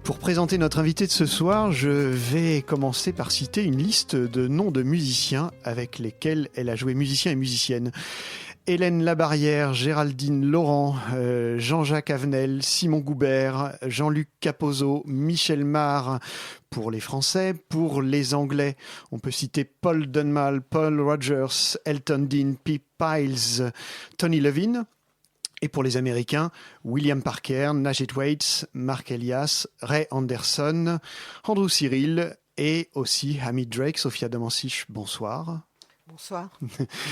Pour présenter notre invité de ce soir, je vais commencer par citer une liste de noms de musiciens avec lesquels elle a joué, musiciens et musiciennes. Hélène Labarrière, Géraldine Laurent, Jean-Jacques Avenel, Simon Goubert, Jean-Luc Capozzo, Michel Marr pour les Français. Pour les Anglais, on peut citer Paul Dunmal, Paul Rogers, Elton Dean, Pete Piles, Tony Levin. Et pour les Américains, William Parker, Najee Waits, Mark Elias, Ray Anderson, Andrew Cyril et aussi Hamid Drake. Sophia Damansich, bonsoir. Bonsoir.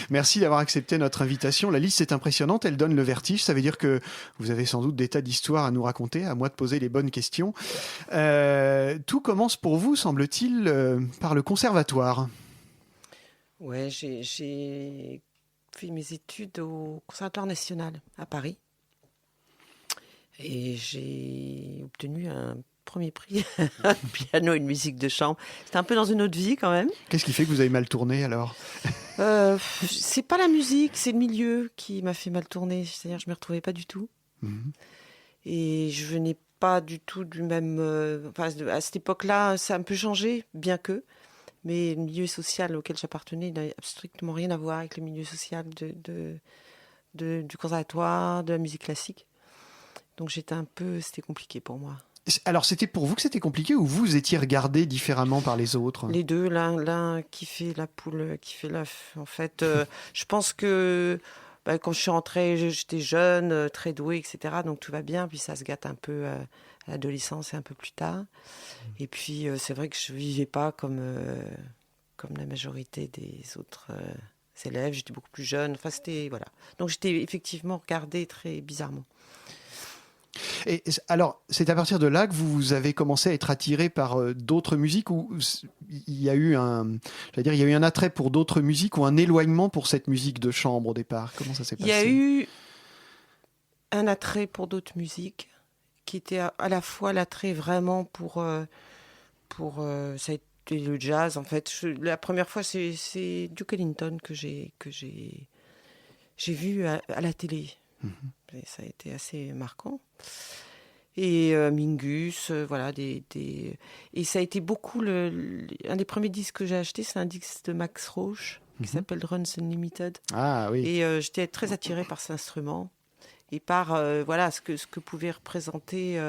Merci d'avoir accepté notre invitation. La liste est impressionnante, elle donne le vertige. Ça veut dire que vous avez sans doute des tas d'histoires à nous raconter, à moi de poser les bonnes questions. Tout commence pour vous, semble-t-il, par le conservatoire. Ouais, j'ai fait mes études au Conservatoire national à Paris. Et j'ai obtenu un premier prix piano et de musique de chambre. C'était un peu dans une autre vie quand même. Qu'est-ce qui fait que vous avez mal tourné alors ? C'est pas la musique, c'est le milieu qui m'a fait mal tourner. C'est-à-dire que je ne m'y retrouvais pas du tout. Et je venais pas du tout du même... à cette époque-là, ça a un peu changé, bien que. Mais le milieu social auquel j'appartenais n'a strictement rien à voir avec le milieu social du conservatoire, de la musique classique. Donc c'était compliqué pour moi. Alors c'était pour vous que c'était compliqué ou vous étiez regardé différemment par les autres ? Les deux, l'un qui fait la poule, qui fait l'œuf. En fait, je pense que quand je suis rentrée, j'étais jeune, très douée, etc. Donc tout va bien, puis ça se gâte un peu à l'adolescence et un peu plus tard. Et puis c'est vrai que je ne vivais pas comme la majorité des autres élèves. J'étais beaucoup plus jeune. Enfin, voilà. Donc j'étais effectivement regardée très bizarrement. Et alors, c'est à partir de là que vous avez commencé à être attiré par d'autres musiques ou il y a eu un attrait pour d'autres musiques ou un éloignement pour cette musique de chambre au départ ? Comment ça s'est passé ? Il y a eu un attrait pour d'autres musiques qui était à la fois l'attrait vraiment pour ça a été le jazz en fait. La première fois, c'est Duke Ellington que j'ai vu à la télé. Et ça a été assez marquant. Et Mingus, voilà, et ça a été beaucoup un des premiers disques que j'ai acheté, c'est un disque de Max Roach qui s'appelle Drums Unlimited. Ah oui. Et j'étais très attirée par cet instrument et par ce que pouvait représenter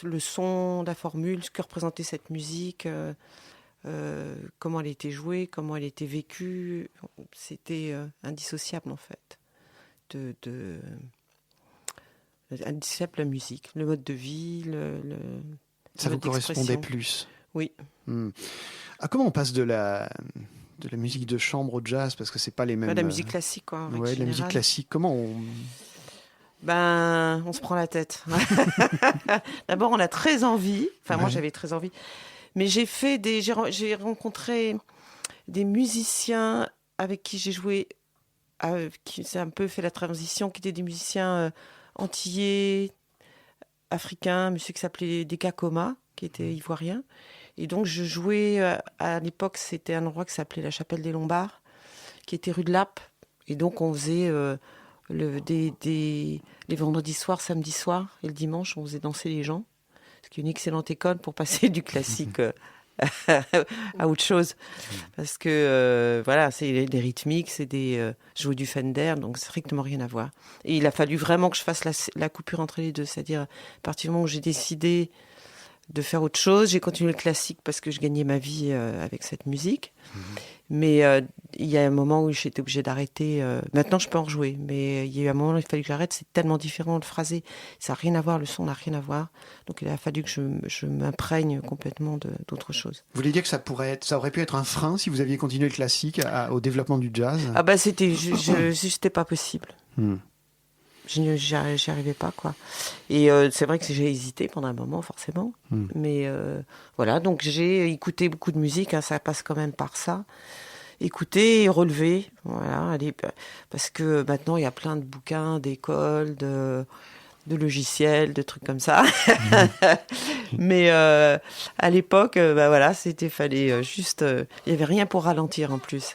le son, la formule, ce que représentait cette musique, comment elle était jouée, comment elle était vécue. C'était indissociable en fait. indissociable la musique, le mode de vie, ça vous correspondait plus. Oui. Comment on passe de la musique de chambre au jazz, parce que c'est pas les mêmes. La musique classique, quoi. Ouais, la musique classique. Comment on on se prend la tête. D'abord, on a très envie. Enfin, moi, j'avais très envie. Mais j'ai rencontré des musiciens avec qui j'ai joué, qui s'est un peu fait la transition, qui étaient des musiciens antillais, africains, monsieur qui s'appelait Deka Koma, qui était ivoirien. Et donc, je jouais, à l'époque, c'était un endroit qui s'appelait la Chapelle des Lombards, qui était rue de Lappe. Et donc, on faisait les vendredis soirs, samedis soirs, et le dimanche, on faisait danser les gens. Ce qui est une excellente école pour passer du classique à autre chose. Parce que, c'est des rythmiques, jouer du Fender, donc strictement rien à voir. Et il a fallu vraiment que je fasse la coupure entre les deux. C'est-à-dire, à partir du moment où j'ai décidé de faire autre chose, j'ai continué le classique parce que je gagnais ma vie avec cette musique. Mais il y a un moment où j'étais obligée d'arrêter. Maintenant, je peux en rejouer, mais il y a eu un moment où il fallait que j'arrête. C'est tellement différent, le phrasé. Ça n'a rien à voir, le son n'a rien à voir. Donc, il a fallu que je m'imprègne complètement d'autre chose. Vous voulez dire que ça aurait pu être un frein si vous aviez continué le classique au développement du jazz ? Ah bah, c'était pas possible. J'y arrivais pas, quoi. Et c'est vrai que j'ai hésité pendant un moment, forcément. Mais voilà, donc j'ai écouté beaucoup de musique, ça passe quand même par ça. Écouter et relever, voilà. Parce que maintenant, il y a plein de bouquins, d'écoles, de logiciels, de trucs comme ça. Mais à l'époque, fallait juste... il n'y avait rien pour ralentir en plus.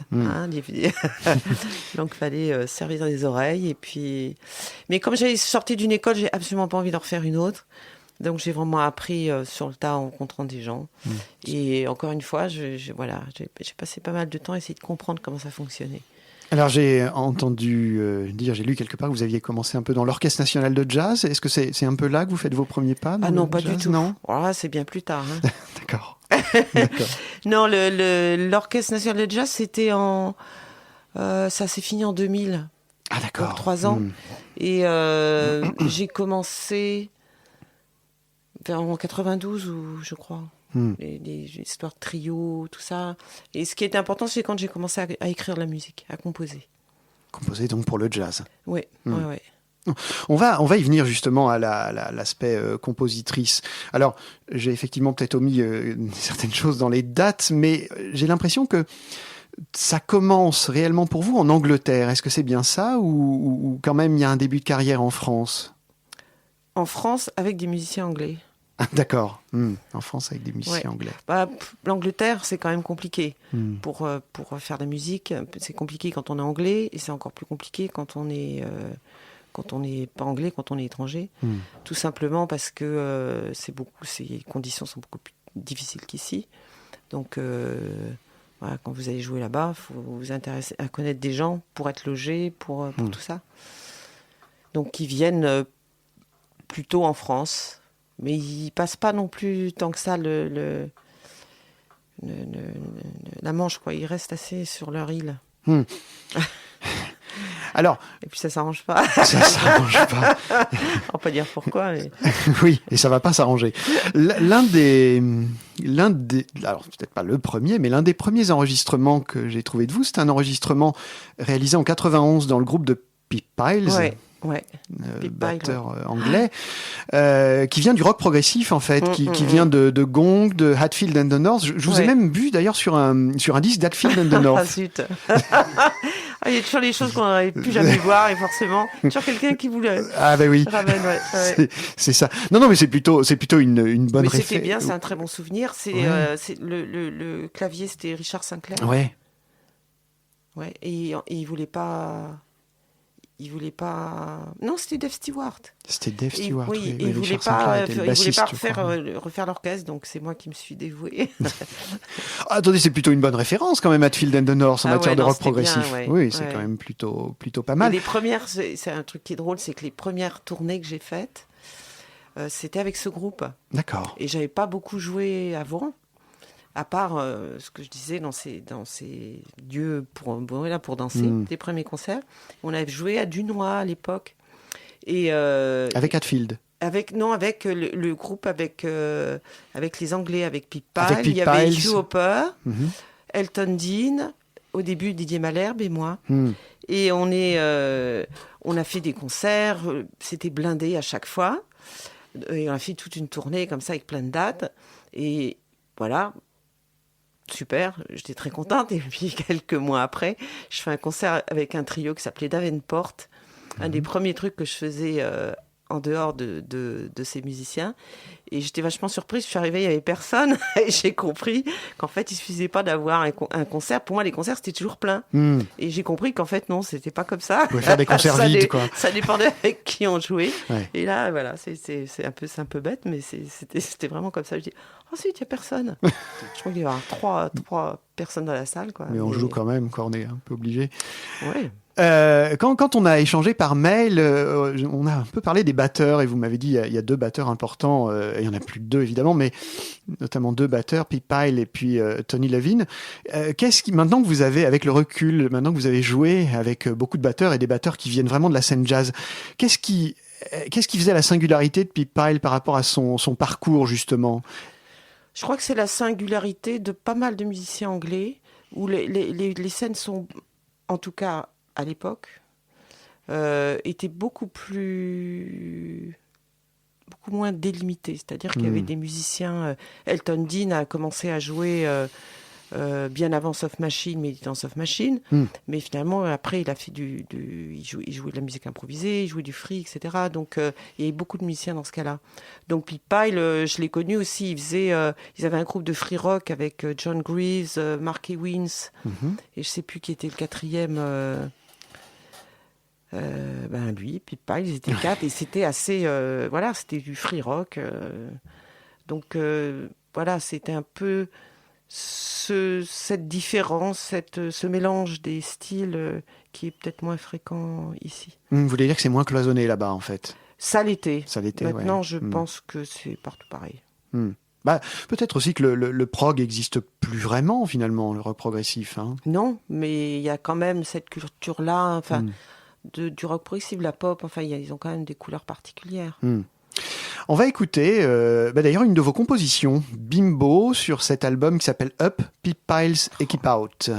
Donc, il fallait servir les oreilles. Et puis... Mais comme j'avais sorti d'une école, j'ai absolument pas envie d'en refaire une autre. Donc, j'ai vraiment appris sur le tas en rencontrant des gens. Et encore une fois, j'ai passé pas mal de temps à essayer de comprendre comment ça fonctionnait. Alors, j'ai entendu j'ai lu quelque part que vous aviez commencé un peu dans l'Orchestre national de jazz. Est-ce que c'est un peu là que vous faites vos premiers pas dans non, le pas jazz, du tout. Non, c'est bien plus tard. D'accord. Non, l'Orchestre national de jazz, c'était ça s'est fini en 2000. Ah, d'accord. Donc 3 ans. Et j'ai commencé en 92, je crois. Les histoires de trio, tout ça. Et ce qui était important, c'est quand j'ai commencé à écrire de la musique, à composer. Composer donc pour le jazz. Oui, oui. On va y venir justement à l'aspect compositrice. Alors, j'ai effectivement peut-être omis certaines choses dans les dates, mais j'ai l'impression que ça commence réellement pour vous en Angleterre. Est-ce que c'est bien ça ou quand même il y a un début de carrière en France ? En France, avec des musiciens anglais. D'accord. En France, avec des musiciens anglais. L'Angleterre, c'est quand même compliqué. Pour faire de la musique, c'est compliqué quand on est anglais, et c'est encore plus compliqué quand on est pas anglais, quand on est étranger. Tout simplement parce que ces conditions sont beaucoup plus difficiles qu'ici. Donc, quand vous allez jouer là-bas, il faut vous intéresser à connaître des gens pour être logé, pour tout ça. Donc, ils viennent plutôt en France. Mais ils passent pas non plus tant que ça la Manche, quoi. Ils restent assez sur leur île. Alors, et puis ça s'arrange pas. Ça s'arrange pas. On va pas dire pourquoi. Mais... oui, et ça va pas s'arranger. L'un des, alors peut-être pas le premier, mais l'un des premiers enregistrements que j'ai trouvé de vous, c'est un enregistrement réalisé en 91 dans le groupe de Pip Piles. Ouais. Batteur anglais, qui vient du rock progressif en fait, qui vient de Gong, de Hatfield and the North. Je vous ai même vu d'ailleurs sur un disque d'Hatfield and the North. Ah zut. Il y a toujours les choses qu'on n'aurait plus jamais voir et forcément toujours quelqu'un qui voulait. Ah ben oui. Ramène, ouais. C'est ça. Non mais c'est plutôt une bonne référence. C'était bien, c'est un très bon souvenir. C'est le clavier, c'était Richard Sinclair. Ouais. Ouais. Et il voulait pas. Non, c'était Dave Stewart. C'était Dave Stewart. Oui, il voulait pas refaire l'orchestre, donc c'est moi qui me suis dévouée. Attendez, c'est plutôt une bonne référence quand même, Hatfield and the North en matière de rock progressif. Bien, oui, c'est quand même plutôt pas mal. Et les premières, c'est un truc qui est drôle, c'est que les premières tournées que j'ai faites, c'était avec ce groupe. D'accord. Et j'avais pas beaucoup joué avant. À part ce que je disais dans ces lieux pour danser, des premiers concerts. On avait joué à Dunois à l'époque. Et, avec Hatfield. Avec le groupe avec les Anglais, avec Pip Pile. Il y avait Hugh Hopper, Elton Dean, au début Didier Malherbe et moi. Et on a fait des concerts, c'était blindé à chaque fois. Et on a fait toute une tournée comme ça avec plein de dates. Et voilà, super, j'étais très contente. Et puis quelques mois après, je fais un concert avec un trio qui s'appelait Davenport. Un des premiers trucs que je faisais en dehors de ces musiciens. Et j'étais vachement surprise. Je suis arrivée, il n'y avait personne. Et j'ai compris qu'en fait, il ne suffisait pas d'avoir un concert. Pour moi, les concerts, c'était toujours plein. Et j'ai compris qu'en fait, non, c'était pas comme ça. Vous pouvez faire des concerts vides, quoi. Ça dépendait avec qui on jouait. Ouais. Et là, voilà, c'est un peu bête, mais c'était vraiment comme ça. Je dis, oh si, il n'y a personne. Je crois qu'il y avait trois personnes dans la salle, quoi. Mais on joue quand même, quoi. On est un peu obligé. Oui. Quand on a échangé par mail, on a un peu parlé des batteurs et vous m'avez dit il y a 2 batteurs importants, et il y en a plus de 2 évidemment, mais notamment 2 batteurs, Pip Pile et puis Tony Levin. Maintenant que vous avez, avec le recul, maintenant que vous avez joué avec beaucoup de batteurs et des batteurs qui viennent vraiment de la scène jazz, qu'est-ce qui faisait la singularité de Pip Pile par rapport à son parcours justement ? Je crois que c'est la singularité de pas mal de musiciens anglais où les scènes sont, en tout cas à l'époque, était beaucoup moins délimité. C'est-à-dire qu'il y avait des musiciens... Elton Dean a commencé à jouer bien avant Soft Machine, Méditant Soft Machine. Mais finalement, après, il a fait il jouait de la musique improvisée, il jouait du free, etc. Donc, il y avait beaucoup de musiciens dans ce cas-là. Donc, Pip Pile, je l'ai connu aussi. Ils avaient un groupe de free rock avec John Greaves, Mark Ewins, et je ne sais plus qui était le 4e... lui, Pip Pile, ils étaient 4 et c'était assez... c'était du free rock. Donc, c'était un peu cette différence, ce mélange des styles qui est peut-être moins fréquent ici. Vous voulez dire que c'est moins cloisonné là-bas, en fait ? Ça l'était. Maintenant, ouais. je pense que c'est partout pareil. Peut-être aussi que le prog n'existe plus vraiment, finalement, le rock progressif. Hein. Non, mais il y a quand même cette culture-là, du rock progressif, la pop, ils ont quand même des couleurs particulières. On va écouter d'ailleurs une de vos compositions, Bimbo, sur cet album qui s'appelle Up, Pip Piles et Keep Out.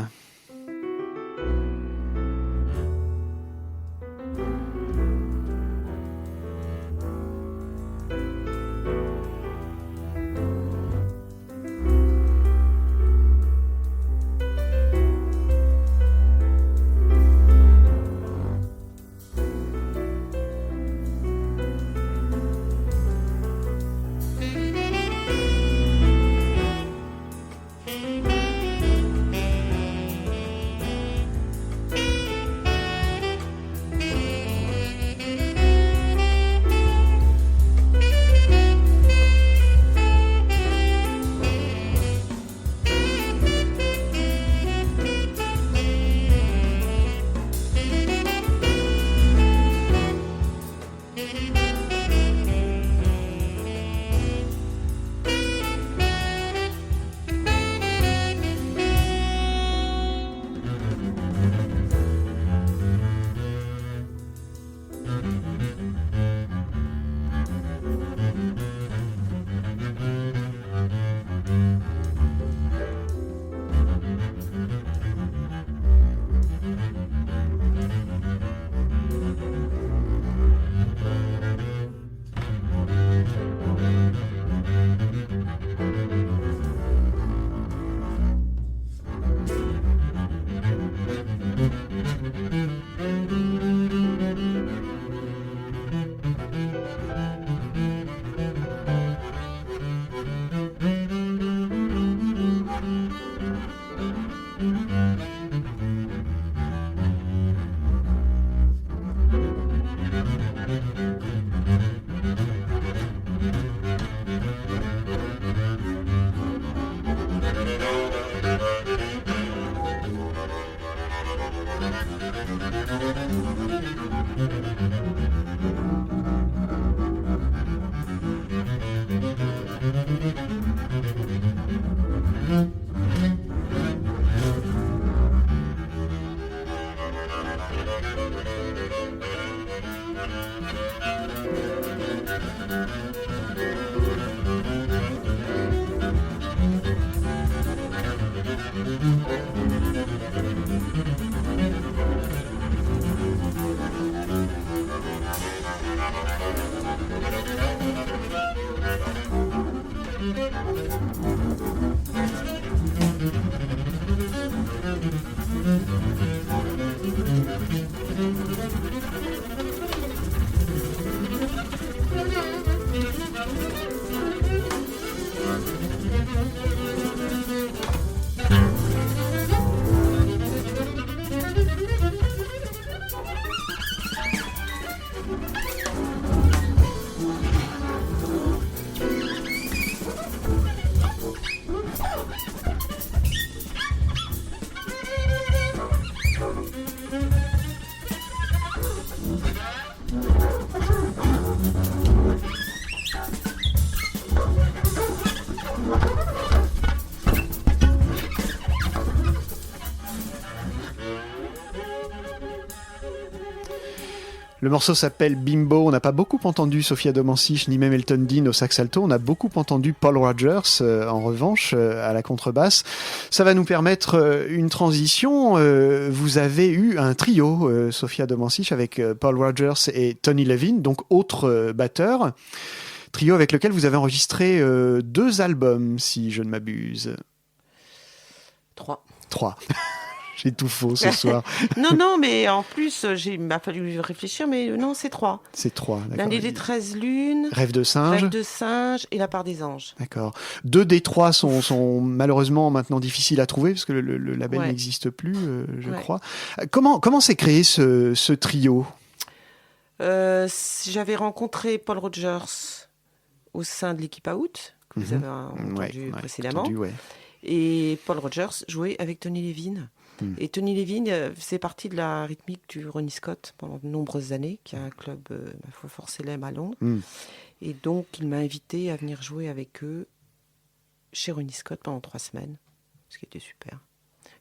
Le morceau s'appelle Bimbo. On n'a pas beaucoup entendu Sofia Domancic ni même Elton Dean au sax alto. On a beaucoup entendu Paul Rogers en revanche à la contrebasse. Ça va nous permettre une transition. Vous avez eu un trio, Sofia Domancic, avec Paul Rogers et Tony Levin, donc autre batteur. Trio avec lequel vous avez enregistré 2 albums, si je ne m'abuse. 3. J'ai tout faux ce soir. Non, mais en plus, il m'a fallu réfléchir, mais non, c'est 3. C'est 3, d'accord. L'année des 13 lunes, Rêve de singe et La part des anges. D'accord. 2 des 3 sont malheureusement maintenant difficiles à trouver parce que le label n'existe plus, je crois. Comment s'est créé ce trio ? J'avais rencontré Paul Rogers au sein de l'équipe Out, que vous avez entendu précédemment. Et Paul Rogers jouait avec Tony Levin. Et Tony Levin faisait partie de la rythmique du Ronnie Scott pendant de nombreuses années, qui est un club ma foi fort célèbre à Londres. Et donc, il m'a invité à venir jouer avec eux chez Ronnie Scott pendant 3 semaines, ce qui était super.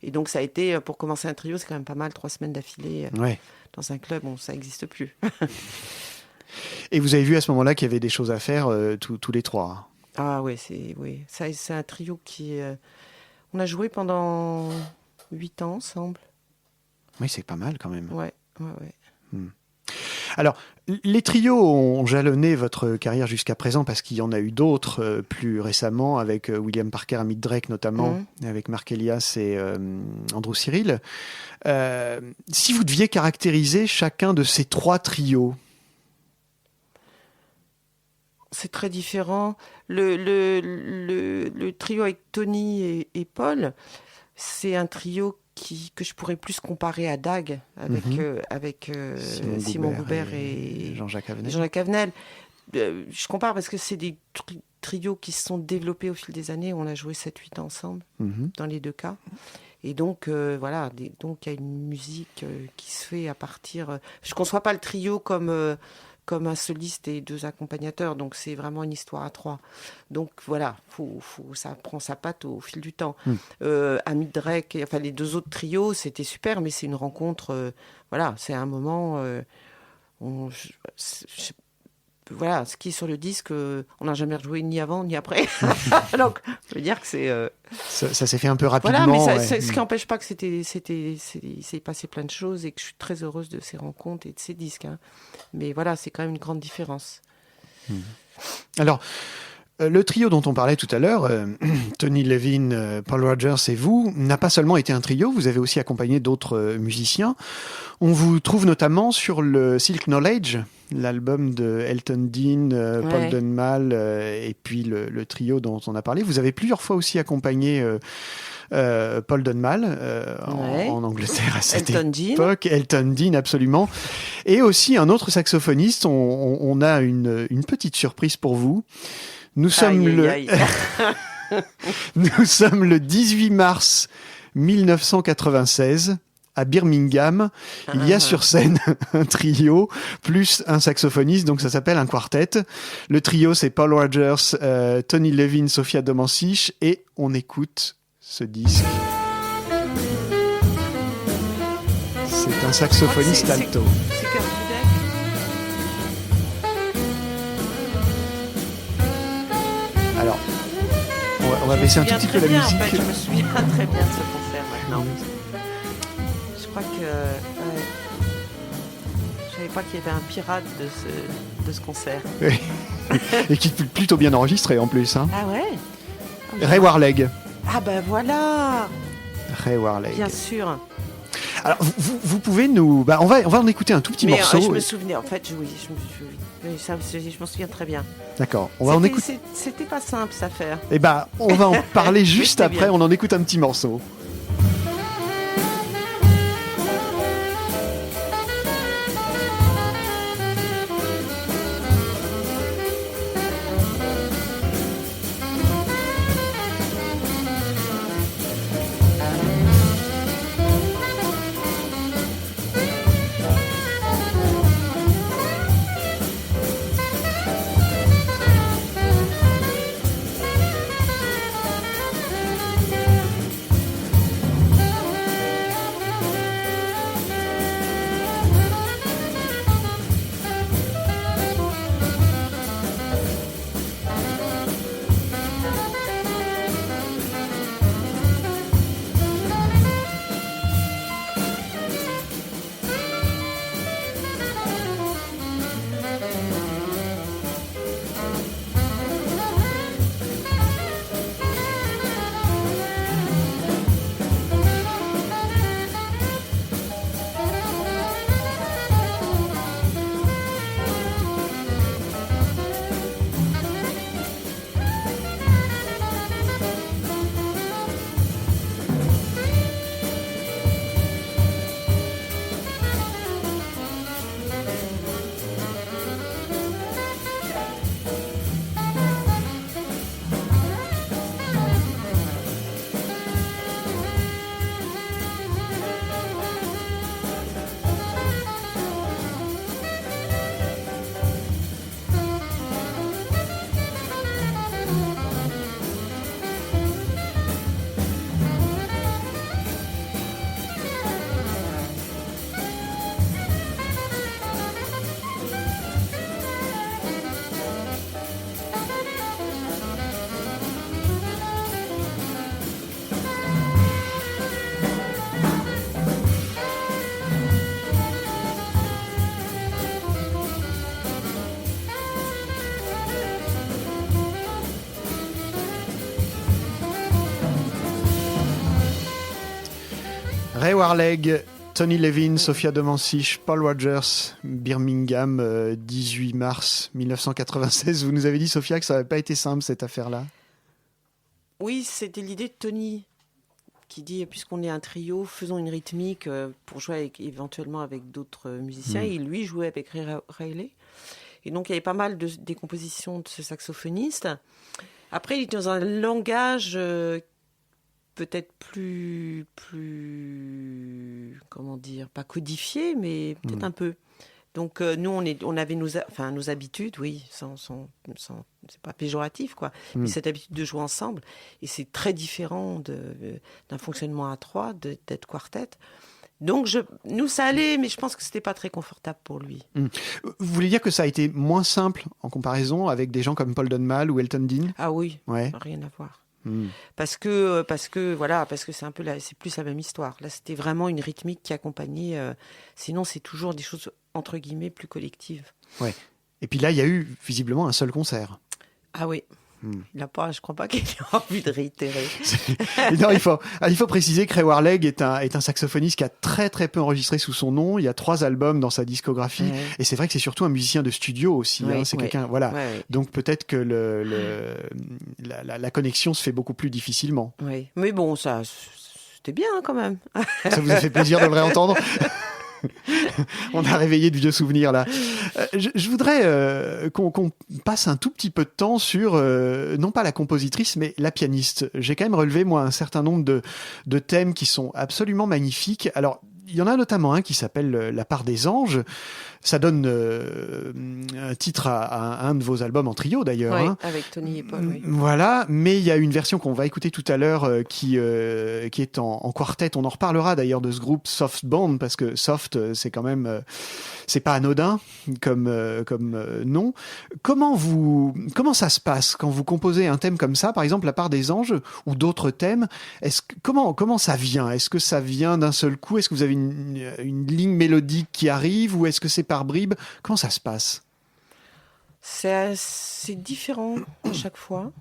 Et donc, ça a été, pour commencer un trio, c'est quand même pas mal, 3 semaines d'affilée dans un club. Bon, ça n'existe plus. Et vous avez vu à ce moment-là qu'il y avait des choses à faire tous les 3. Ah oui, c'est un trio qui... on a joué pendant 8 ans ensemble. Oui, c'est pas mal quand même. Ouais. Alors, les trios ont jalonné votre carrière jusqu'à présent parce qu'il y en a eu d'autres plus récemment, avec William Parker, Amit Drake notamment, avec Mark Elias et Andrew Cyril. Si vous deviez caractériser chacun de ces 3 trios, c'est très différent. Le trio avec Tony et Paul, c'est un trio que je pourrais plus comparer à Dag avec Simon Goubert et Jean-Jacques Avenel. Je compare parce que c'est des trios qui se sont développés au fil des années. On a joué 7-8 ans ensemble dans les 2 cas. Et donc, donc il y a une musique qui se fait à partir... je ne conçois pas le trio comme un soliste et 2 accompagnateurs, donc c'est vraiment une histoire à 3. Donc voilà, ça prend sa patte au fil du temps. Amit Drake, enfin les 2 autres trios, c'était super, mais c'est une rencontre, c'est un moment... voilà, ce qui est sur le disque, on n'a jamais rejoué ni avant ni après. Donc, je veux dire que c'est... Ça s'est fait un peu rapidement. Voilà, mais ce qui n'empêche pas que il s'est passé plein de choses et que je suis très heureuse de ces rencontres et de ces disques. Mais voilà, c'est quand même une grande différence. Alors, le trio dont on parlait tout à l'heure, Tony Levin, Paul Rogers et vous, n'a pas seulement été un trio, vous avez aussi accompagné d'autres musiciens. On vous trouve notamment sur le Silk Knowledge, l'album de Elton Dean, Paul Dunmal et puis le trio dont on a parlé. Vous avez plusieurs fois aussi accompagné Paul Dunmal en Angleterre à cette époque. Elton Dean, absolument. Et aussi un autre saxophoniste. On a une petite surprise pour vous. Nous sommes le 18 mars 1996. À Birmingham, il y a sur scène un trio plus un saxophoniste, donc ça s'appelle un quartet. Le trio, c'est Paul Rogers, Tony Levin, Sofia Domancic, et on écoute ce disque. C'est un saxophoniste alto. C'est Kurt Busiek. va baisser un tout petit peu la musique. En fait, je me souviens très bien de ce concert maintenant. Je crois que je savais pas qu'il y avait un pirate de ce concert. Oui. Et qui est plutôt bien enregistré en plus. Hein. Ah ouais. Ray Warleg. Ah ben voilà. Ray Warleg. Bien sûr. Alors vous pouvez nous, on va en écouter un tout petit morceau. Je me souvenais en fait, oui, je m'en souviens très bien. D'accord. On va en écouter. C'était pas simple ça à faire. Eh ben, on va en parler juste après. Bien. On en écoute un petit morceau. Ray Warleg, Tony Levin, Sophia Domansich, Paul Rogers, Birmingham, 18 mars 1996. Vous nous avez dit, Sophia, que ça n'avait pas été simple, cette affaire-là. Oui, c'était l'idée de Tony, qui dit, puisqu'on est un trio, faisons une rythmique pour jouer éventuellement avec d'autres musiciens. Et lui jouait avec Ray Riley. Et donc, il y avait pas mal de décompositions de ce saxophoniste. Après, il était dans un langage peut-être plus, comment dire, pas codifié, mais peut-être un peu. Donc, nous, on avait nos habitudes, oui, c'est pas péjoratif, quoi. Mais cette habitude de jouer ensemble. Et c'est très différent d'un fonctionnement à trois, d'être quartet. Donc, nous, ça allait, mais je pense que c'était pas très confortable pour lui. Vous voulez dire que ça a été moins simple en comparaison avec des gens comme Paul Donmal ou Elton Dean ? Ah oui, ouais. Rien à voir. Parce que c'est un peu c'est plus la même histoire. Là, c'était vraiment une rythmique qui accompagnait. Sinon, c'est toujours des choses entre guillemets plus collectives. Ouais. Et puis là, il y a eu visiblement un seul concert. Ah oui. Il n'a pas, je crois pas qu'il ait envie de réitérer. Non, il faut préciser que Ray Warleg est un saxophoniste qui a très très peu enregistré sous son nom. Il y a 3 albums dans sa discographie, et c'est vrai que c'est surtout un musicien de studio aussi. C'est quelqu'un, voilà. Donc peut-être que la connexion se fait beaucoup plus difficilement. Oui, mais bon, ça, c'était bien quand même. Ça vous a fait plaisir de le réentendre? On a réveillé de vieux souvenirs là. Je voudrais qu'on passe un tout petit peu de temps sur, non pas la compositrice, mais la pianiste. J'ai quand même relevé, moi, un certain nombre de thèmes qui sont absolument magnifiques. Alors, il y en a notamment un qui s'appelle La part des anges. Ça donne un titre à un de vos albums en trio d'ailleurs. Oui, hein. avec Tony et Paul. Oui. Voilà, mais il y a une version qu'on va écouter tout à l'heure qui est en quartet. On en reparlera d'ailleurs de ce groupe Soft Band parce que soft, c'est quand même, c'est pas anodin comme nom. Comment ça se passe quand vous composez un thème comme ça, par exemple La part des anges ou d'autres thèmes? Comment ça vient? Est-ce que ça vient d'un seul coup? Est-ce que vous avez une ligne mélodique qui arrive ou est-ce que c'est par bribes? Comment ça se passe? C'est différent à chaque fois.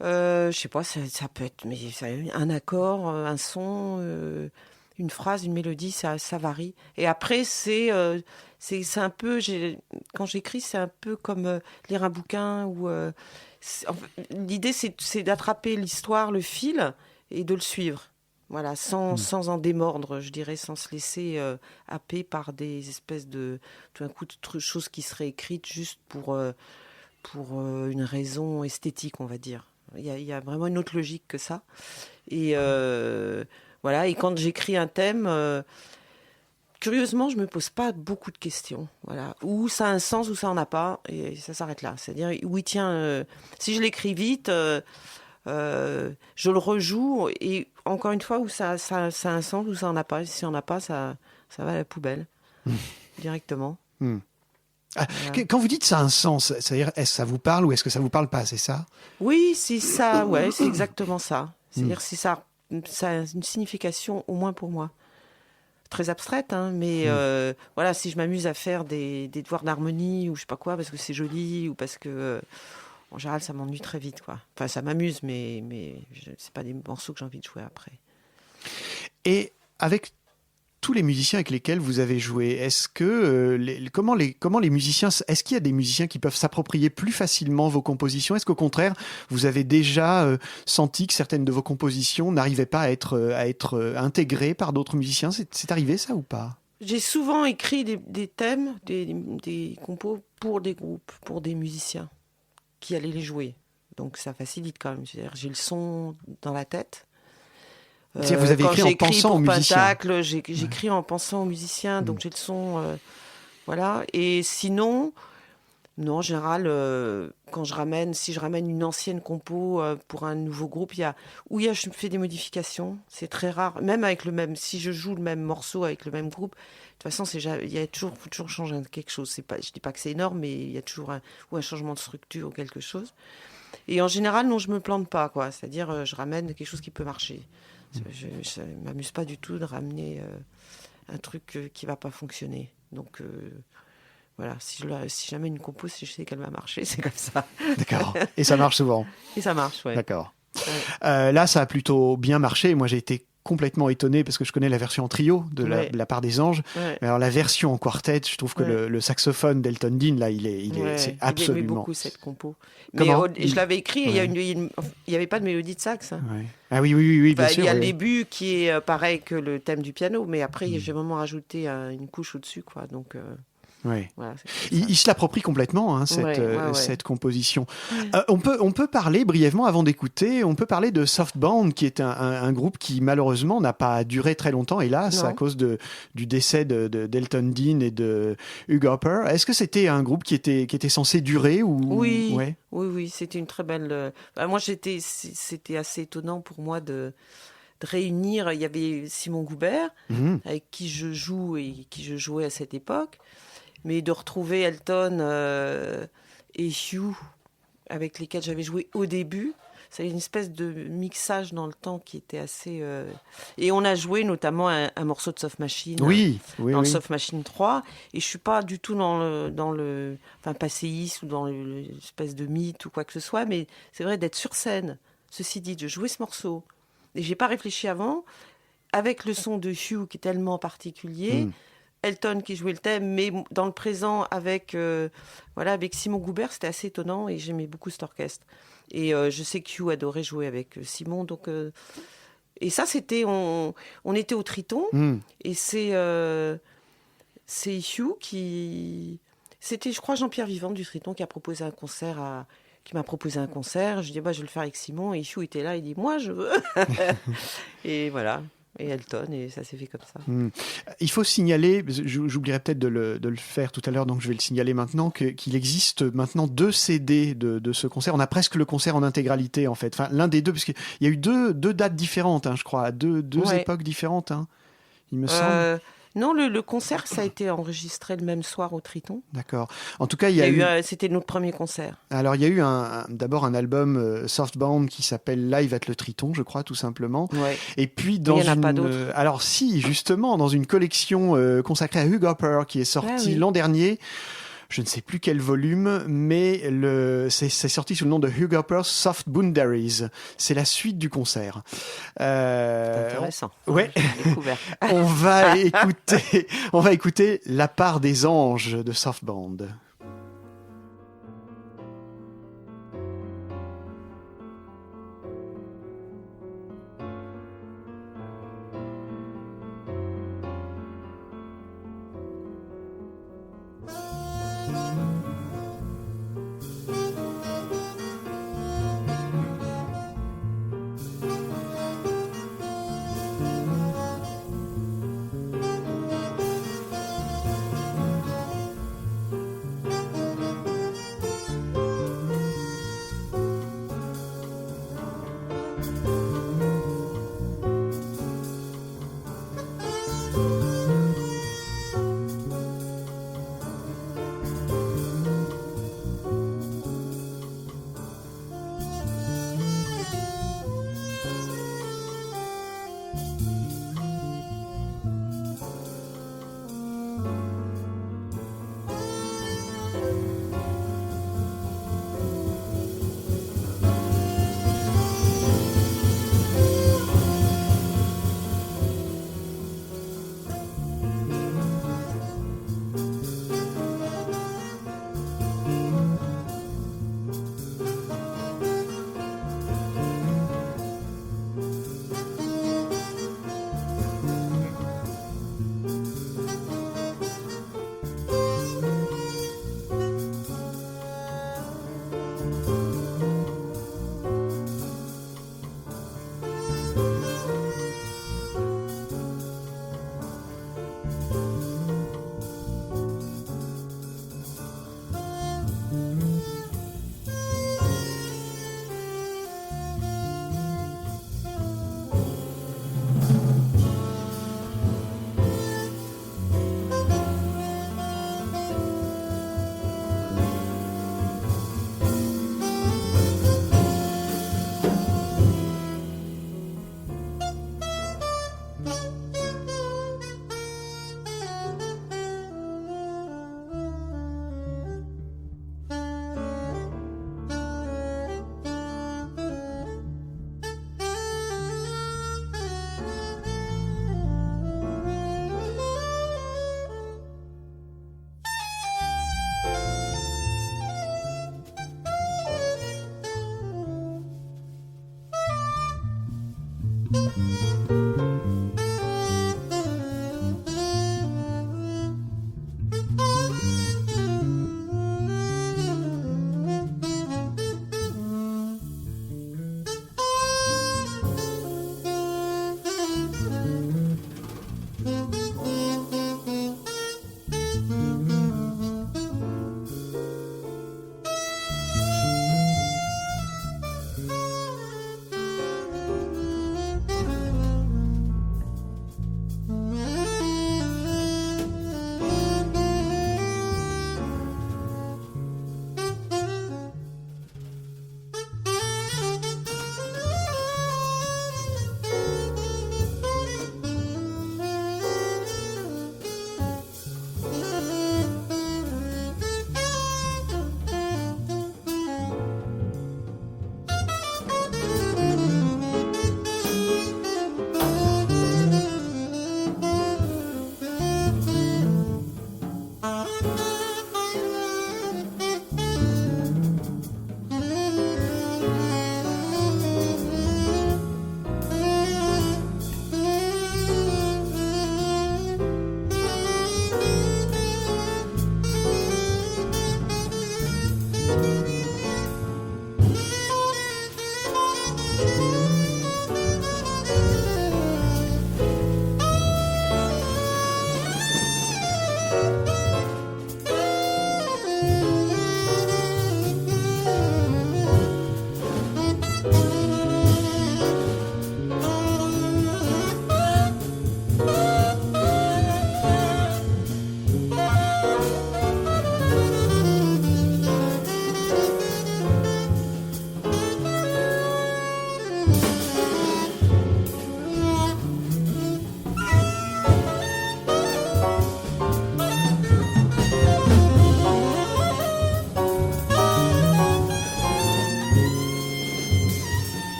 Je sais pas, ça peut être un accord, un son, une phrase, une mélodie, ça varie. Et après, c'est un peu, quand j'écris, c'est un peu comme lire un bouquin. L'idée, c'est d'attraper l'histoire, le fil, et de le suivre. Voilà, sans en démordre, je dirais, sans se laisser happer par des espèces de, tout d'un coup, de choses qui seraient écrites juste pour une raison esthétique, on va dire. Il y a vraiment une autre logique que ça. Et voilà. Et quand j'écris un thème, curieusement, je me pose pas beaucoup de questions. Voilà. Ou ça a un sens, ou ça en a pas, et ça s'arrête là. C'est-à-dire, oui, tiens, si je l'écris vite. Je le rejoue et encore une fois où ça a un sens ou ça en a pas. Si ça en a pas, ça va à la poubelle directement. Quand vous dites ça a un sens, c'est-à-dire est-ce que ça vous parle ou est-ce que ça vous parle pas, c'est ça? Oui, c'est ça. Ouais, c'est exactement ça. C'est-à-dire si ça a une signification au moins pour moi. Très abstraite, hein, mais voilà, si je m'amuse à faire des devoirs d'harmonie ou je sais pas quoi parce que c'est joli ou parce que en général, ça m'ennuie très vite, quoi. Enfin, ça m'amuse, mais c'est pas des morceaux que j'ai envie de jouer après. Et avec tous les musiciens avec lesquels vous avez joué, est-ce que comment les musiciens, est-ce qu'il y a des musiciens qui peuvent s'approprier plus facilement vos compositions? Est-ce qu'au contraire, vous avez déjà senti que certaines de vos compositions n'arrivaient pas à être intégrées par d'autres musiciens? C'est arrivé ça ou pas? J'ai souvent écrit des thèmes, des compos pour des groupes, pour des musiciens qui allaient les jouer. Donc ça facilite quand même. C'est-à-dire, j'ai le son dans la tête. Vous avez écrit en pensant aux musiciens. Pentacle, j'écris en pensant aux musiciens, donc j'ai le son. Voilà. Et sinon, non, en général, si je ramène une ancienne compo pour un nouveau groupe, je fais des modifications. C'est très rare. Même si je joue le même morceau avec le même groupe, de toute façon, faut toujours changer quelque chose. Je dis pas que c'est énorme, mais il y a toujours un changement de structure ou quelque chose. Et en général, non, je me plante pas, quoi. C'est-à-dire, je ramène quelque chose qui peut marcher. Je ne m'amuse pas du tout de ramener un truc qui va pas fonctionner. Donc voilà, si jamais une compo, si je sais qu'elle va marcher, c'est comme ça. D'accord. Et ça marche souvent. Et ça marche, ouais. D'accord. Ouais. Là, ça a plutôt bien marché. Moi, j'ai été complètement étonné parce que je connais la version en trio de la part des anges. Ouais. Mais alors la version en quartet, je trouve que le saxophone d'Elton Dean, là, c'est absolument... J'aimais beaucoup cette compo. Mais je l'avais écrit et il n'y avait pas de mélodie de sax. Hein. Ouais. Ah oui, bien sûr. Il y a le début qui est pareil que le thème du piano, mais après, j'ai vraiment rajouté une couche au-dessus, quoi. Donc... Ouais. Voilà, il se l'approprie complètement, hein, cette composition. On peut parler brièvement, avant d'écouter, on peut parler de Soft Band, qui est un groupe qui malheureusement n'a pas duré très longtemps, hélas, à cause du décès d'Elton Dean et de Hugh Hopper. Est-ce que c'était un groupe qui était censé durer ou... Oui, c'était une très belle... moi, c'était assez étonnant pour moi de réunir. Il y avait Simon Goubert, avec qui je joue et qui je jouais à cette époque. Mais de retrouver Elton et Hugh, avec lesquels j'avais joué au début, c'est une espèce de mixage dans le temps qui était assez... Et on a joué notamment un morceau de Soft Machine, le Soft Machine 3, et je ne suis pas du tout dans le passéiste ou dans l'espèce de mythe ou quoi que ce soit, mais c'est vrai d'être sur scène. Ceci dit, de jouer ce morceau, et je n'ai pas réfléchi avant, avec le son de Hugh qui est tellement particulier... Elton qui jouait le thème, mais dans le présent avec Simon Goubert, c'était assez étonnant et j'aimais beaucoup cet orchestre. Et je sais que Hugh adorait jouer avec Simon, donc et ça c'était on était au Triton et c'est Hugh c'était je crois Jean-Pierre Vivant du Triton qui m'a proposé un concert. Je dis je vais le faire avec Simon et Hugh était là, il dit moi je veux et voilà. et Elton, et ça s'est fait comme ça. Il faut signaler, j'oublierai peut-être de le faire tout à l'heure, donc je vais le signaler maintenant, qu'il existe maintenant 2 CD de ce concert. On a presque le concert en intégralité, en fait. Enfin, l'un des deux, parce qu'il y a eu deux dates différentes, je crois, deux époques différentes, il me semble. Non, le concert, ça a été enregistré le même soir au Triton. D'accord. En tout cas, il y a eu... C'était notre premier concert. Alors, il y a eu d'abord un album Softbound qui s'appelle Live at le Triton, je crois, tout simplement. Ouais. Et puis, il n'y en a pas d'autres. Alors, si, justement, dans une collection consacrée à Hugh Hopper qui est sortie l'an dernier. Je ne sais plus quel volume, mais c'est sorti sous le nom de Hugh Hopper's Soft Boundaries. C'est la suite du concert. C'est intéressant. Ouais. J'ai découvert. on va écouter La part des anges de Softbound.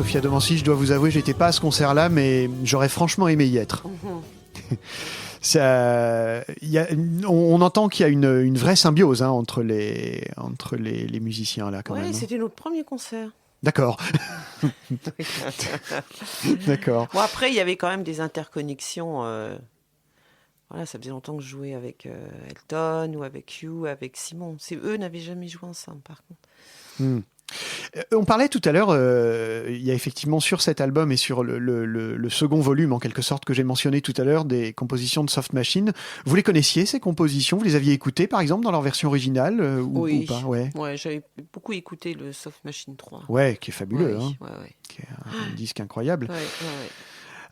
Sophia Domancy, je dois vous avouer, j'étais pas à ce concert-là, mais j'aurais franchement aimé y être. On entend qu'il y a une vraie symbiose entre les musiciens là quand même. Oui, c'était notre premier concert. D'accord. D'accord. Bon, après, il y avait quand même des interconnexions. Voilà, ça faisait longtemps que je jouais avec Elton ou avec Hugh, avec Simon. Eux n'avaient jamais joué ensemble, par contre. On parlait tout à l'heure, il y a effectivement sur cet album et sur le second volume, en quelque sorte, que j'ai mentionné tout à l'heure, des compositions de Soft Machine. Vous les connaissiez, ces compositions? Vous les aviez écoutées, par exemple, dans leur version originale ou pas? Ouais, j'avais beaucoup écouté le Soft Machine 3. Ouais, qui est fabuleux. Ouais, hein. ouais. Qui est un disque incroyable. Ouais.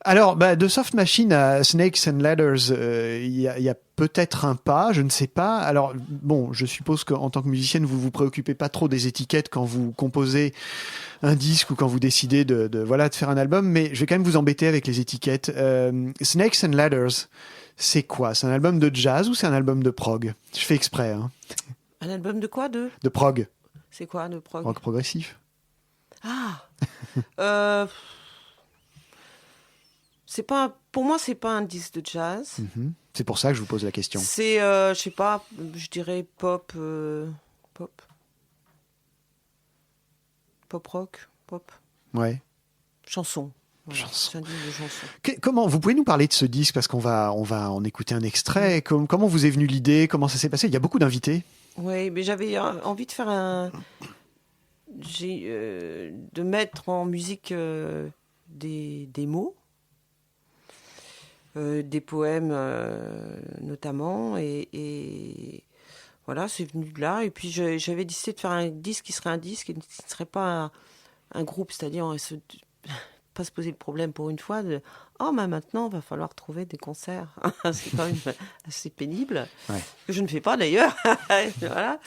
Alors, de Soft Machine à Snakes and Ladders, il y a peut-être un pas, je ne sais pas. Alors, bon, je suppose qu'en tant que musicienne, vous vous préoccupez pas trop des étiquettes quand vous composez un disque ou quand vous décidez de faire un album, mais je vais quand même vous embêter avec les étiquettes. Snakes and Ladders, c'est quoi? C'est un album de jazz ou c'est un album de prog? Je fais exprès. Hein. Un album de quoi, de prog. C'est quoi, de prog? Rock progressif. Ah pour moi, c'est pas un disque de jazz. Mm-hmm. C'est pour ça que je vous pose la question. C'est, je sais pas, je dirais pop rock, pop. Ouais. Chanson. Voilà, Chanson. c'est un disque de chanson. Comment vous pouvez nous parler de ce disque parce qu'on va en écouter un extrait. Comment vous est venue l'idée? Comment ça s'est passé? Il y a beaucoup d'invités. Oui, mais j'avais envie de faire de mettre en musique des mots. Des poèmes notamment et voilà, c'est venu de là. Et puis j'avais décidé de faire un disque qui serait un disque et qui ne serait pas un groupe, c'est-à-dire pas se poser le problème pour une fois de maintenant va falloir trouver des concerts. C'est quand même assez pénible, que je ne fais pas d'ailleurs. Voilà.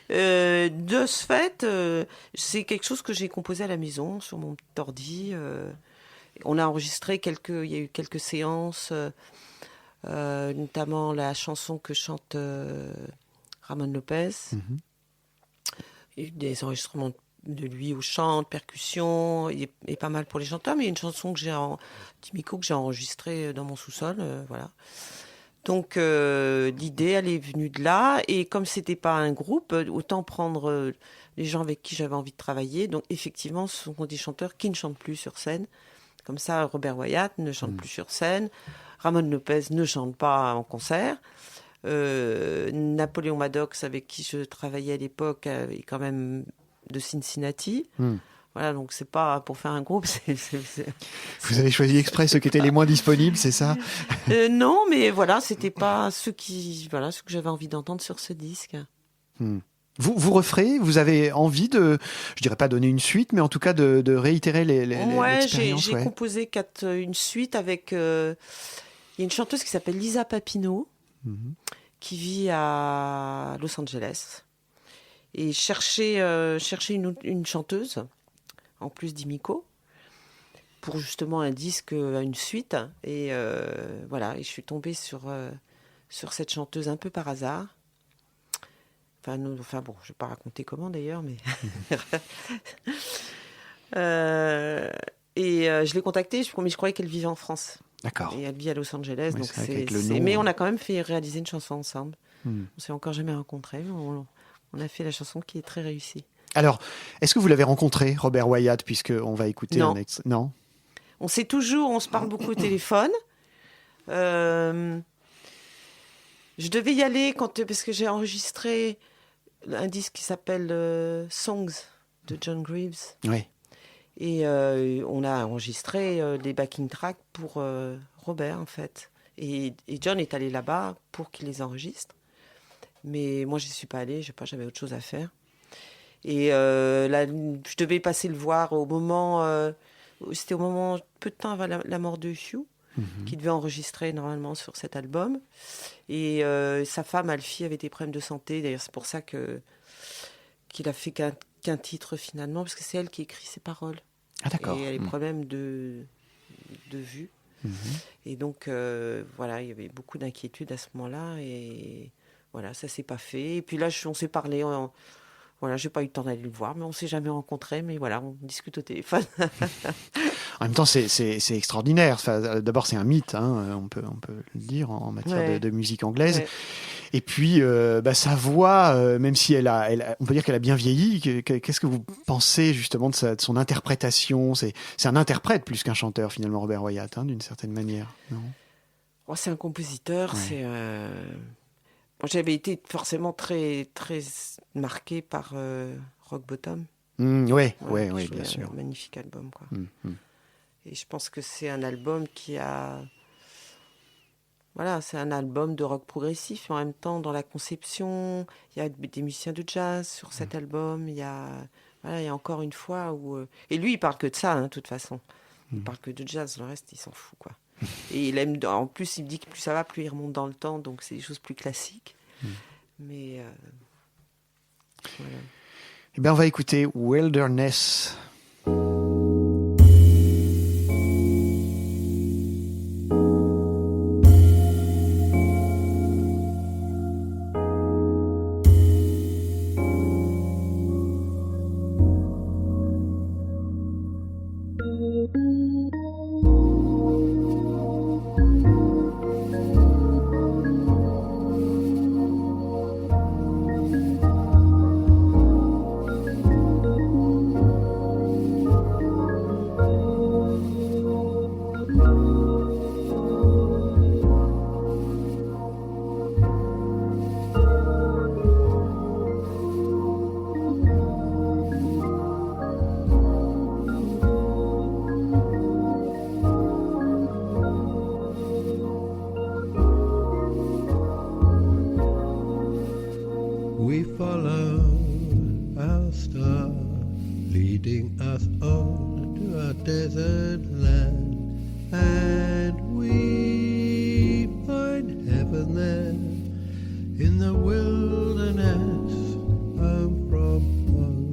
De ce fait, c'est quelque chose que j'ai composé à la maison sur mon petit ordi. On a enregistré il y a eu quelques séances, notamment la chanson que chante Ramon Lopez. Mm-hmm. Il y a eu des enregistrements de lui au chant, de percussion, et pas mal pour les chanteurs, mais il y a une chanson Timico, que j'ai enregistrée dans mon sous-sol, voilà. Donc l'idée, elle est venue de là, et comme c'était pas un groupe, autant prendre les gens avec qui j'avais envie de travailler. Donc effectivement, ce sont des chanteurs qui ne chantent plus sur scène. Comme ça, Robert Wyatt ne chante plus sur scène, Ramon Lopez ne chante pas en concert, Napoléon Maddox, avec qui je travaillais à l'époque, est quand même de Cincinnati. Voilà, donc c'est pas pour faire un groupe. Vous avez choisi exprès ceux qui étaient les moins disponibles, c'est ça? Non, mais voilà, c'était pas ceux que j'avais envie d'entendre sur ce disque. Vous referez? Vous avez envie de, je dirais pas donner une suite, mais en tout cas de réitérer l'expérience? J'ai composé une suite avec... Il y a une chanteuse qui s'appelle Lisa Papineau, qui vit à Los Angeles. Et chercher une chanteuse, en plus d'Imico, pour justement un disque, une suite. Et voilà, et je suis tombée sur cette chanteuse un peu par hasard. Enfin bon, je vais pas raconter comment d'ailleurs, mais je l'ai contactée, je croyais qu'elle vivait en France. D'accord. Et elle vit à Los Angeles, ouais, donc mais on a quand même fait réaliser une chanson ensemble. On s'est encore jamais rencontrés, mais on a fait la chanson qui est très réussie. Alors, est-ce que vous l'avez rencontré, Robert Wyatt, puisqu'on va écouter un extrait? Non. On se parle beaucoup au téléphone. Je devais y aller parce que j'ai enregistré un disque qui s'appelle Songs de John Greaves. Oui. Et on a enregistré des backing tracks pour Robert, en fait. Et John est allé là-bas pour qu'il les enregistre. Mais moi, je n'y suis pas allée, j'avais autre chose à faire. Et je devais passer le voir c'était au moment, peu de temps avant la mort de Hugh, qui devait enregistrer normalement sur cet album. Et sa femme, Alfie, avait des problèmes de santé. D'ailleurs, c'est pour ça qu'il a fait qu'un titre finalement, parce que c'est elle qui écrit ses paroles. Ah, d'accord. Et elle a des problèmes de vue. Et donc, voilà, il y avait beaucoup d'inquiétudes à ce moment-là. Et voilà, ça s'est pas fait. Et puis là, on s'est parlé Voilà, j'ai pas eu le temps d'aller le voir, mais on s'est jamais rencontrés. Mais voilà, on discute au téléphone. En même temps, c'est extraordinaire. Enfin, d'abord, c'est un mythe, hein, on peut le dire, en matière de musique anglaise. Ouais. Et puis, sa voix, même si on peut dire qu'elle a bien vieilli, qu'est-ce que vous pensez justement de son interprétation? C'est un interprète plus qu'un chanteur, finalement, Robert Wyatt, hein, d'une certaine manière, non? Oh, c'est un compositeur. Ouais. Bon, j'avais été forcément très, très marquée par Rock Bottom. Oui, bien Un sûr. magnifique album, quoi. Et je pense que c'est un album qui a... Voilà, c'est un album de rock progressif. Et en même temps, dans la conception, il y a des musiciens de jazz sur cet album. Il y a encore une fois où... Et lui, il parle que de ça, hein, de toute façon. Il parle que de jazz. Le reste, il s'en fout, quoi. Et il aime... En plus, il me dit que plus ça va, plus il remonte dans le temps. Donc, c'est des choses plus classiques. Mais... voilà. Eh bien, on va écouter Wilderness. We follow our star, leading us on to our desert land, and we find heaven there in the wilderness, home from home.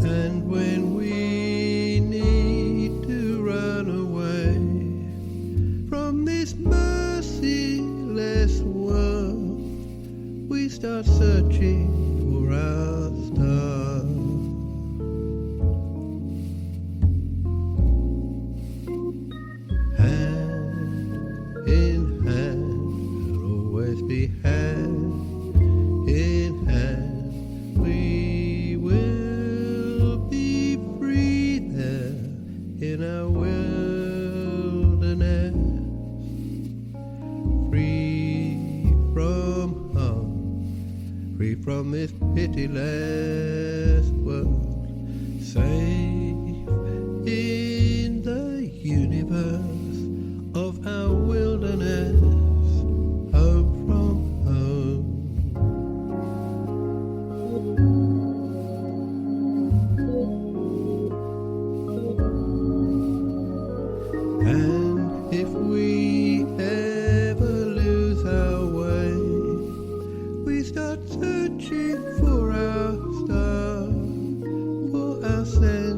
And when we need to run away from this merciless world, we start searching for our star. Hand in hand, we'll always be hand in hand. We will be free there in our wilderness, free from harm, free from this pitiless world, safe in the universe of our wilderness, home from home. And if we ever lose our way, we start searching for our star, for our sense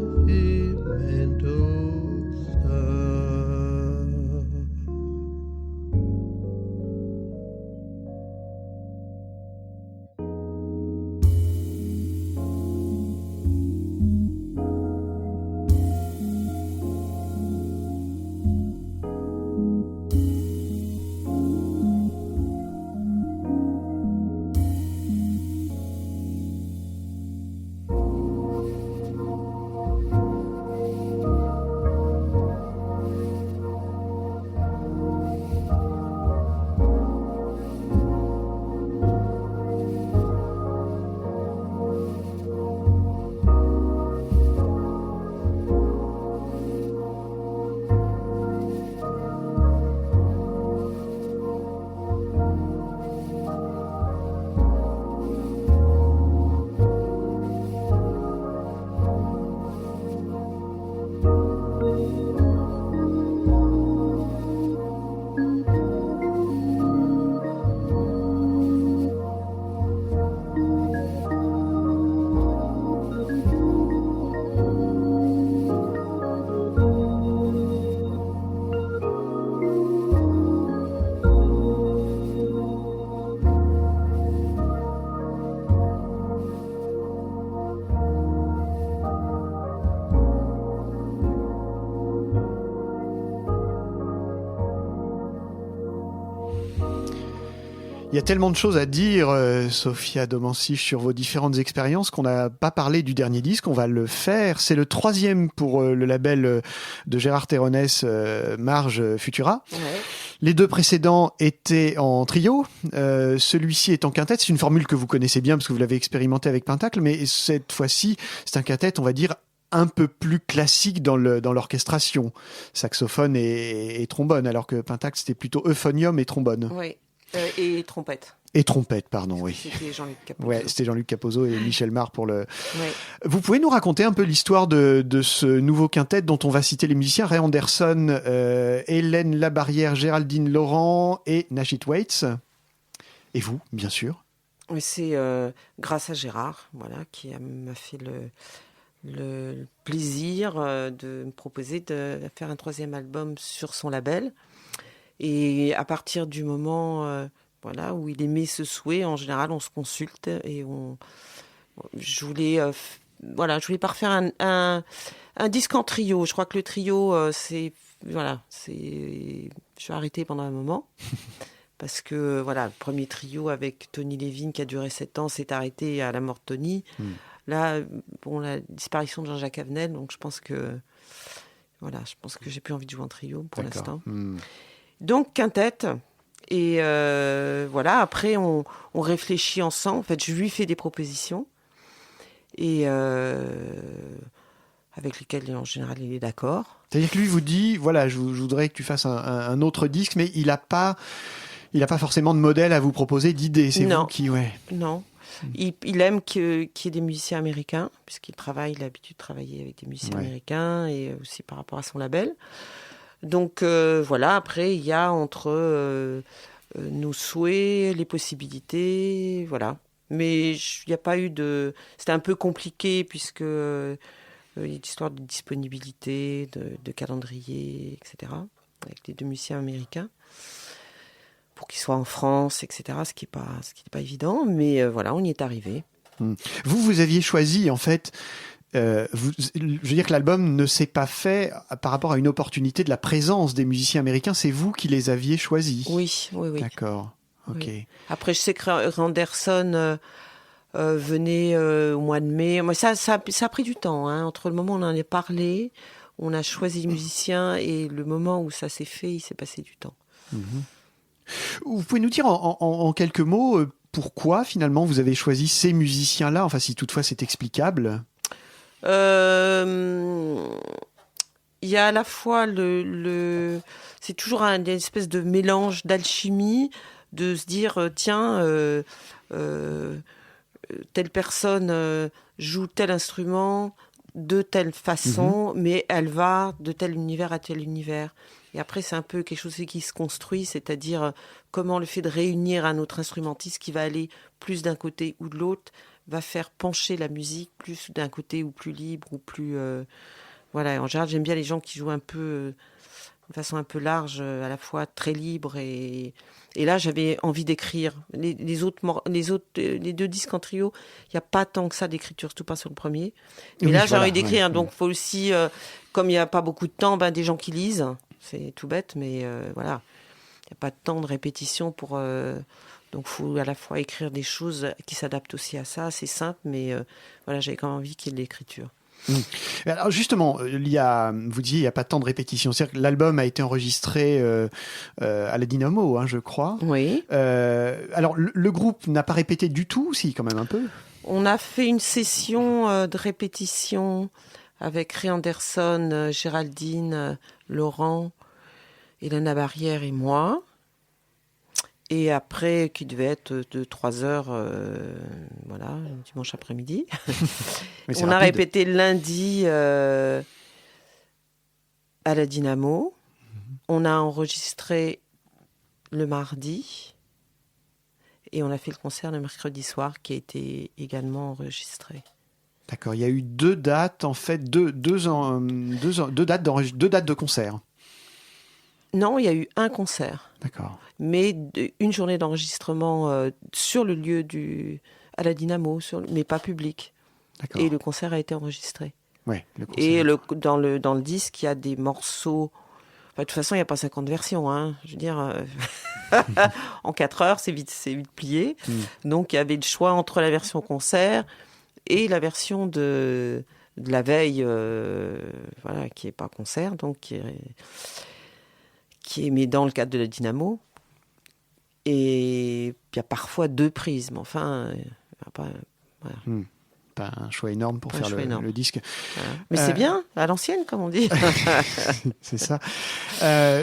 Il y a tellement de choses à dire, Sophia Domansich, sur vos différentes expériences qu'on n'a pas parlé du dernier disque. On va le faire. C'est le 3e pour le label de Gérard Terronès, Marge Futura. Ouais. Les 2 précédents étaient en trio. Celui-ci est en quintette. C'est une formule que vous connaissez bien parce que vous l'avez expérimenté avec Pentacle. Mais cette fois-ci, c'est un quintette, on va dire, un peu plus classique dans l'orchestration. Saxophone et trombone, alors que Pentacle, c'était plutôt euphonium et trombone. Oui. Et trompette. Et trompette, pardon, oui. C'était Jean-Luc Capozzo. Ouais, c'était Jean-Luc Capozzo et Michel Mar pour le... Ouais. Vous pouvez nous raconter un peu l'histoire de ce nouveau quintet dont on va citer les musiciens, Ray Anderson, Hélène Labarrière, Géraldine Laurent et Nashit Waits. Et vous, bien sûr. Oui, c'est grâce à Gérard, voilà, qui m'a fait le plaisir de me proposer de faire un 3e album sur son label. Et à partir du moment voilà, où il émet ce souhait, en général, on se consulte et je voulais pas refaire un disque en trio. Je crois que le trio, je suis arrêtée pendant un moment. Parce que voilà, le premier trio avec Tony Levin qui a duré 7 ans s'est arrêté à la mort de Tony. Là, la disparition de Jean-Jacques Avenel, donc je pense que j'ai plus envie de jouer en trio pour l'instant. Donc quintette. Et voilà, après on réfléchit ensemble. En fait, je lui fais des propositions et avec lesquelles en général il est d'accord. C'est-à-dire que lui vous dit, voilà, je voudrais que tu fasses un autre disque, mais il a pas forcément de modèle à vous proposer, d'idées. C'est vous qui, ouais. Non. Il aime qu'il y ait des musiciens américains, puisqu'il a l'habitude de travailler avec des musiciens américains et aussi par rapport à son label. Donc voilà, après il y a entre nos souhaits, les possibilités, voilà. Mais il n'y a pas eu de... C'était un peu compliqué puisque il y a une histoire de disponibilité, de calendrier, etc. Avec les 2 musiciens américains. Pour qu'ils soient en France, etc. Ce qui n'est pas évident, mais voilà, on y est arrivé. Vous aviez choisi, en fait, je veux dire que l'album ne s'est pas fait par rapport à une opportunité de la présence des musiciens américains, c'est vous qui les aviez choisis. Oui. D'accord, ok. Oui. Après, je sais que Anderson venait au mois de mai. Moi, ça a pris du temps, hein. Entre le moment où on en a parlé, on a choisi les musiciens, et le moment où ça s'est fait, il s'est passé du temps. Vous pouvez nous dire en quelques mots pourquoi finalement vous avez choisi ces musiciens-là, enfin si toutefois c'est explicable. Il y a à la fois c'est toujours une espèce de mélange d'alchimie, de se dire tiens, telle personne joue tel instrument de telle façon, mais elle va de tel univers à tel univers. Et après, c'est un peu quelque chose qui se construit, c'est-à-dire comment le fait de réunir un autre instrumentiste qui va aller plus d'un côté ou de l'autre va faire pencher la musique plus d'un côté ou plus libre ou plus... Voilà, en général, j'aime bien les gens qui jouent un peu de façon un peu large, à la fois très libre. Et là, j'avais envie d'écrire. Les 2 disques en trio, il n'y a pas tant que ça d'écriture, surtout pas sur le premier. Mais là, j'ai envie d'écrire. Ouais. Donc, il faut aussi, comme il n'y a pas beaucoup de temps, des gens qui lisent. C'est tout bête, mais voilà. Il n'y a pas de temps de répétition pour... donc, il faut à la fois écrire des choses qui s'adaptent aussi à ça. C'est simple, mais voilà, j'avais quand même envie qu'il y ait de l'écriture. Alors justement, vous disiez il n'y a pas de temps de répétition. C'est-à-dire que l'album a été enregistré à la Dynamo, hein, je crois. Oui. Alors le groupe n'a pas répété du tout, si, quand même un peu. On a fait une session de répétition avec Ray Anderson, Géraldine, Laurent, Hélène Labarrière et moi. Et après, qui devait être de 3 heures, voilà, dimanche après-midi. On a répété lundi à la Dynamo. On a enregistré le mardi. Et on a fait le concert le mercredi soir, qui a été également enregistré. D'accord, il y a eu 2 dates, en fait, deux dates de concert. Non, il y a eu un concert. D'accord. Mais une journée d'enregistrement sur le lieu à la Dynamo, mais pas public. D'accord. Et le concert a été enregistré. Ouais, le concert. Et dans le disque, il y a des morceaux... Enfin, de toute façon, il n'y a pas 50 versions. Hein. Je veux dire... En 4 heures, c'est vite plié. Donc, il y avait le choix entre la version concert et la version de la veille, voilà, qui n'est pas concert, donc qui est mis dans le cadre de la Dynamo. Et il y a parfois 2 prises, mais enfin, voilà. Pas un choix énorme pour faire le disque. Voilà. Mais c'est bien, à l'ancienne, comme on dit. C'est ça.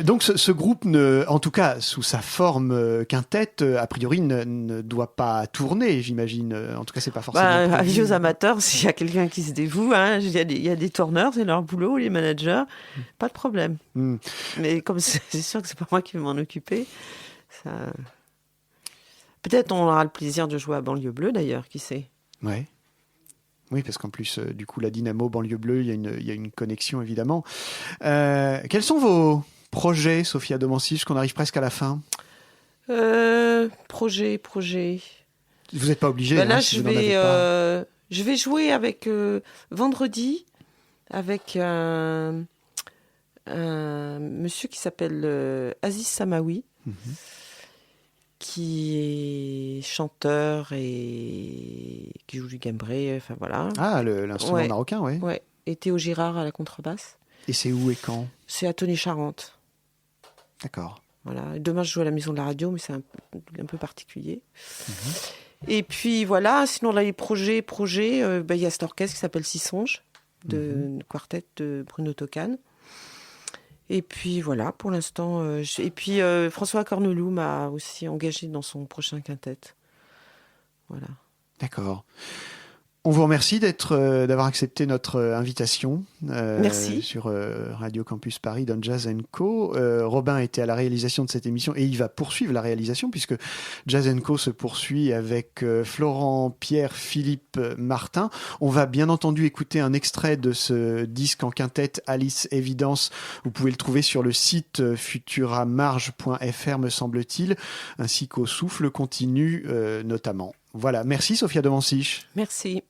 Donc ce groupe, en tout cas sous sa forme quintette, a priori ne doit pas tourner, j'imagine. En tout cas, c'est pas forcément. Avis aux amateurs, s'il y a quelqu'un qui se dévoue, hein, il y a des tourneurs, c'est leur boulot, les managers, pas de problème. Mais comme c'est sûr que c'est pas moi qui vais m'en occuper, ça... peut-être on aura le plaisir de jouer à Banlieue Bleue d'ailleurs, qui sait. Ouais. Oui, parce qu'en plus, du coup, la Dynamo, Banlieue Bleue, il y a une connexion, évidemment. Quels sont vos projets, Sophia Domançich, qu'on arrive presque à la fin? Projet. Vous n'êtes pas obligé. Là, si je vais jouer avec vendredi avec un monsieur qui s'appelle Aziz Samawi. Qui est chanteur et qui joue du gambret, enfin voilà. Ah, l'instrument marocain, oui. Ouais, et Théo Girard à la contrebasse. Et c'est où et quand? C'est à Tony-Charente. D'accord. Voilà. Et demain, je joue à la Maison de la Radio, mais c'est un peu particulier. Et puis voilà, sinon là, les projets, il y a cet orchestre qui s'appelle Six Songes, de quartet de Bruno Tocane. Et puis voilà, pour l'instant. Et puis François Corneloup m'a aussi engagé dans son prochain quintet. Voilà. D'accord. On vous remercie d'avoir accepté notre invitation Merci. sur Radio Campus Paris dans Jazz & Co. Robin était à la réalisation de cette émission et il va poursuivre la réalisation puisque Jazz & Co se poursuit avec Florent, Pierre, Philippe, Martin. On va bien entendu écouter un extrait de ce disque en quintette Alice Évidence. Vous pouvez le trouver sur le site futuramarge.fr me semble-t-il, ainsi qu'au Souffle Continu notamment. Voilà, merci Sophia Domançich. Merci.